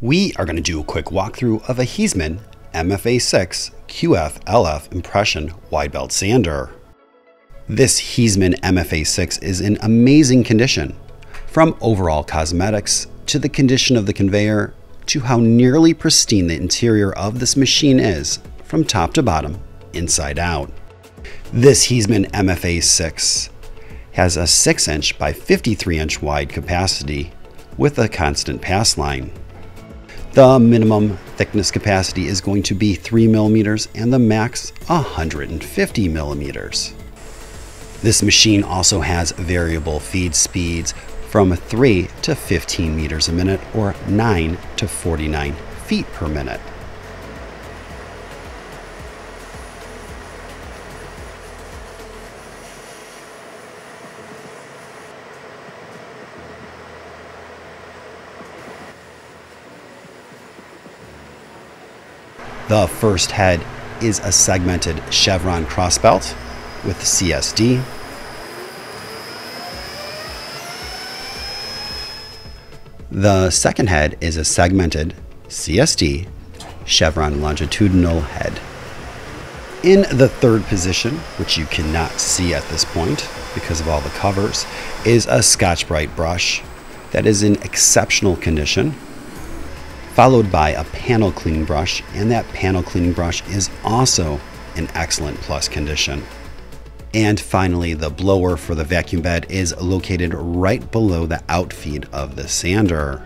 We are going to do a quick walkthrough of a Heesemann MFA6 QF LF impression wide belt sander. This Heesemann MFA6 is in amazing condition, from overall cosmetics to the condition of the conveyor to how nearly pristine the interior of this machine is from top to bottom, inside out. This Heesemann MFA6 has a 6-inch by 53-inch wide capacity with a constant pass line. The minimum thickness capacity is going to be 3 millimeters and the max 150 millimeters. This machine also has variable feed speeds from 3 to 15 meters a minute or 9 to 49 feet per minute. The first head is a segmented chevron cross belt with CSD. The second head is a segmented CSD chevron longitudinal head. In the third position, which you cannot see at this point because of all the covers, is a Scotch-Brite brush that is in exceptional condition, followed by a panel cleaning brush, and that panel cleaning brush is also in excellent plus condition. And finally, the blower for the vacuum bed is located right below the outfeed of the sander.